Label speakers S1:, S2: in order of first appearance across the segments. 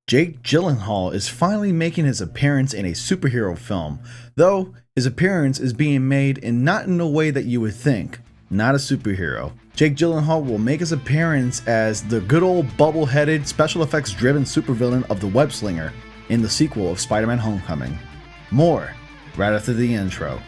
S1: Jake Gyllenhaal is finally making his appearance in a superhero film, though his appearance is being made and not in a way that you would think, not a superhero. Jake Gyllenhaal will make his appearance as the good old bubble-headed, special effects driven supervillain of the Web Slinger in the sequel of Spider-Man Homecoming. More right after the intro.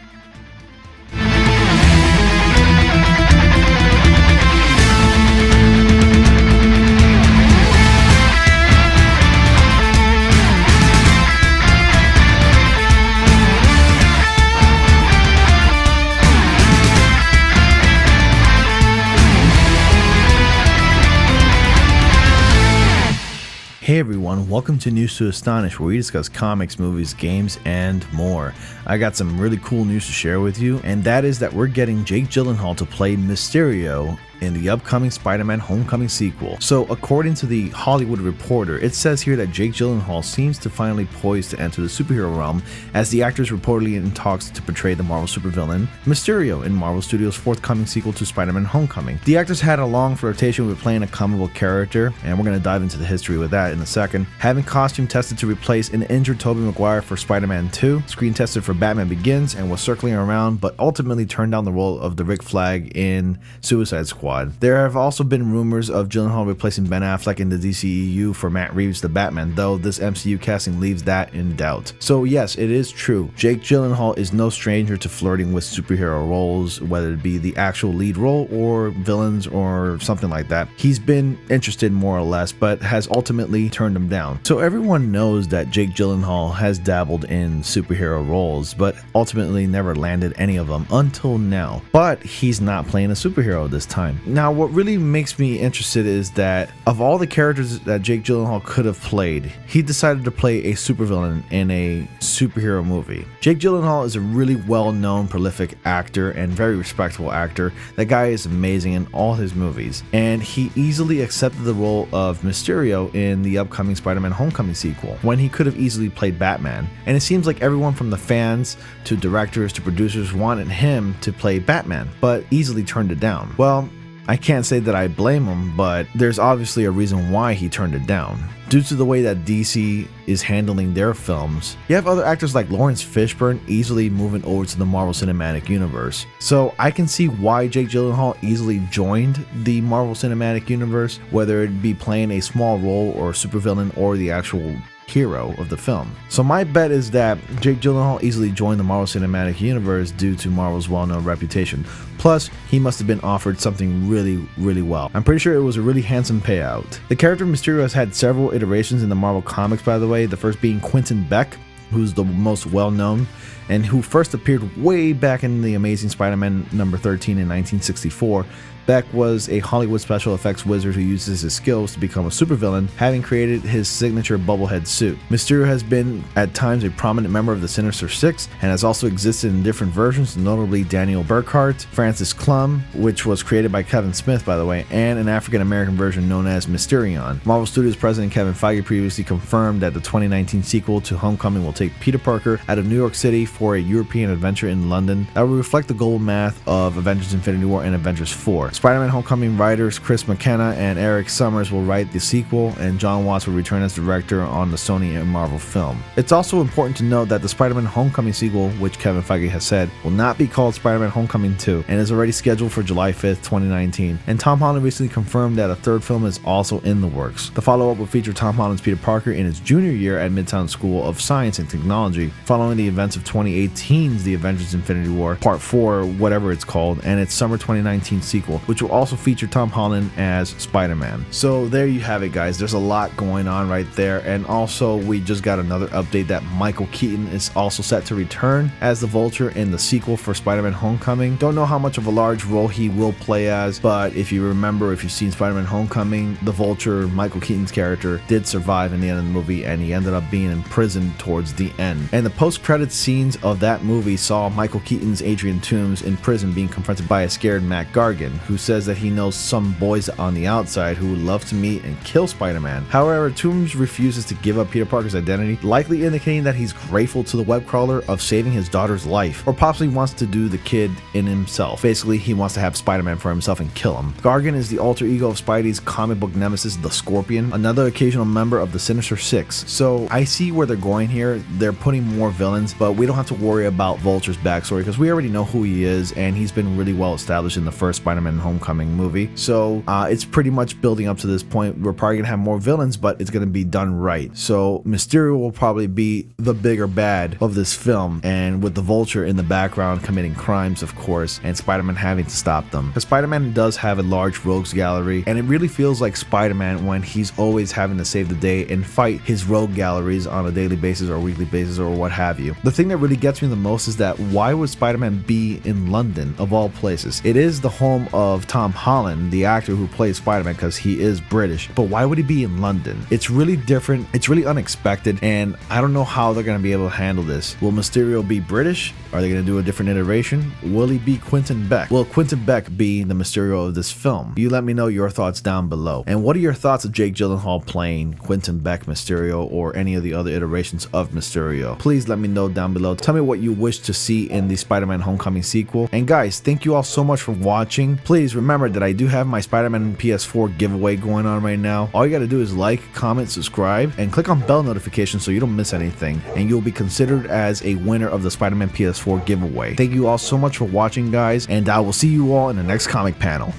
S1: Hey everyone, welcome to News to Astonish, where we discuss comics, movies, games, and more. I got some really cool news to share with you, and that is that we're getting Jake Gyllenhaal to play Mysterio in the upcoming Spider-Man Homecoming sequel. So according to the Hollywood Reporter, it says here that Jake Gyllenhaal seems to finally poised to enter the superhero realm, as the actor is reportedly in talks to portray the Marvel supervillain Mysterio in Marvel Studios' forthcoming sequel to Spider-Man Homecoming. The actor's had a long flirtation with playing a comic book character, and we're going to dive into the history with that in a second. Having costume tested to replace an injured Tobey Maguire for Spider-Man 2, screen tested for Batman Begins, and was circling around, but ultimately turned down the role of the Rick Flag in Suicide Squad. There have also been rumors of Gyllenhaal replacing Ben Affleck in the DCEU for Matt Reeves' The Batman, though this MCU casting leaves that in doubt. So yes, it is true. Jake Gyllenhaal is no stranger to flirting with superhero roles, whether it be the actual lead role or villains or something like that. He's been interested more or less, but has ultimately turned them down. So everyone knows that Jake Gyllenhaal has dabbled in superhero roles, but ultimately never landed any of them until now. But he's not playing a superhero this time. Now, what really makes me interested is that of all the characters that Jake Gyllenhaal could have played, he decided to play a supervillain in a superhero movie. Jake Gyllenhaal is a really well-known, prolific actor and very respectable actor. That guy is amazing in all his movies, and he easily accepted the role of Mysterio in the upcoming Spider-Man Homecoming sequel, when he could have easily played Batman. And it seems like everyone from the fans to directors to producers wanted him to play Batman, but easily turned it down. Well, I can't say that I blame him, but there's obviously a reason why he turned it down. Due to the way that DC is handling their films, you have other actors like Lawrence Fishburne easily moving over to the Marvel Cinematic Universe. So I can see why Jake Gyllenhaal easily joined the Marvel Cinematic Universe, whether it be playing a small role or a supervillain or the actual hero of the film. So my bet is that Jake Gyllenhaal easily joined the Marvel Cinematic Universe due to Marvel's well-known reputation. Plus, he must have been offered something really well. I'm pretty sure it was a really handsome payout. The character Mysterio has had several iterations in the Marvel comics, by the way, the first being Quentin Beck, who's the most well-known, and who first appeared way back in the Amazing Spider-Man number 13 in 1964. Beck was a Hollywood special effects wizard who uses his skills to become a supervillain, having created his signature bubblehead suit. Mysterio has been at times a prominent member of the Sinister Six and has also existed in different versions, notably Daniel Burkhart, Francis Klum, which was created by Kevin Smith, by the way, and an African-American version known as Mysterion. Marvel Studios president Kevin Feige previously confirmed that the 2019 sequel to Homecoming will take Peter Parker out of New York City for a European adventure in London that will reflect the global math of Avengers Infinity War and Avengers 4. Spider-Man Homecoming writers Chris McKenna and Eric Summers will write the sequel, and John Watts will return as director on the Sony and Marvel film. It's also important to note that the Spider-Man Homecoming sequel, which Kevin Feige has said, will not be called Spider-Man Homecoming 2 and is already scheduled for July 5th, 2019. And Tom Holland recently confirmed that a third film is also in the works. The follow-up will feature Tom Holland's Peter Parker in his junior year at Midtown School of Science and Technology, following the events of 2018's The Avengers Infinity War Part 4, whatever it's called, and its summer 2019 sequel, which will also feature Tom Holland as Spider-Man. So there you have it, guys. There's a lot going on right there. And also, we just got another update that Michael Keaton is also set to return as the Vulture in the sequel for Spider-Man Homecoming. Don't know how much of a large role he will play as, but if you remember, if you've seen Spider-Man Homecoming, the Vulture, Michael Keaton's character, did survive in the end of the movie, and he ended up being imprisoned towards the end. And the post-credits scenes of that movie saw Michael Keaton's Adrian Toomes in prison being confronted by a scared Matt Gargan, who says that he knows some boys on the outside who would love to meet and kill Spider-Man. However, Toomes refuses to give up Peter Parker's identity, likely indicating that he's grateful to the web crawler of saving his daughter's life, or possibly wants to do the kid in himself. Basically, he wants to have Spider-Man for himself and kill him. Gargan is the alter ego of Spidey's comic book nemesis, the Scorpion, another occasional member of the Sinister Six. So I see where they're going here. They're putting more villains, but we don't have to worry about Vulture's backstory because we already know who he is, and he's been really well established in the first Spider-Man Homecoming movie. So it's pretty much building up to this point. We're probably gonna have more villains, but it's gonna be done right. So Mysterio will probably be the bigger bad of this film, and with the Vulture in the background committing crimes, of course, and Spider-Man having to stop them. Because Spider-Man does have a large rogues gallery, and it really feels like Spider-Man when he's always having to save the day and fight his rogue galleries on a daily basis or weekly basis or what have you. The thing that really gets me the most is that why would Spider-Man be in London of all places? It is the home of Tom Holland, the actor who plays Spider-Man, because he is British, but why would he be in London? It's really different, it's really unexpected, and I don't know how they're going to be able to handle this. Will Mysterio be British? Are they going to do a different iteration? Will he be Quentin Beck? Will Quentin Beck be the Mysterio of this film? You let me know your thoughts down below. And what are your thoughts of Jake Gyllenhaal playing Quentin Beck Mysterio or any of the other iterations of Mysterio? Please let me know down below. Tell me what you wish to see in the Spider-Man Homecoming sequel. And guys, thank you all so much for watching. Please remember that I do have my Spider-Man PS4 giveaway going on right now. All you got to do is like, comment, subscribe, and click on bell notifications so you don't miss anything, and you'll be considered as a winner of the Spider-Man PS4 giveaway. Thank you all so much for watching, guys, and I will see you all in the next comic panel.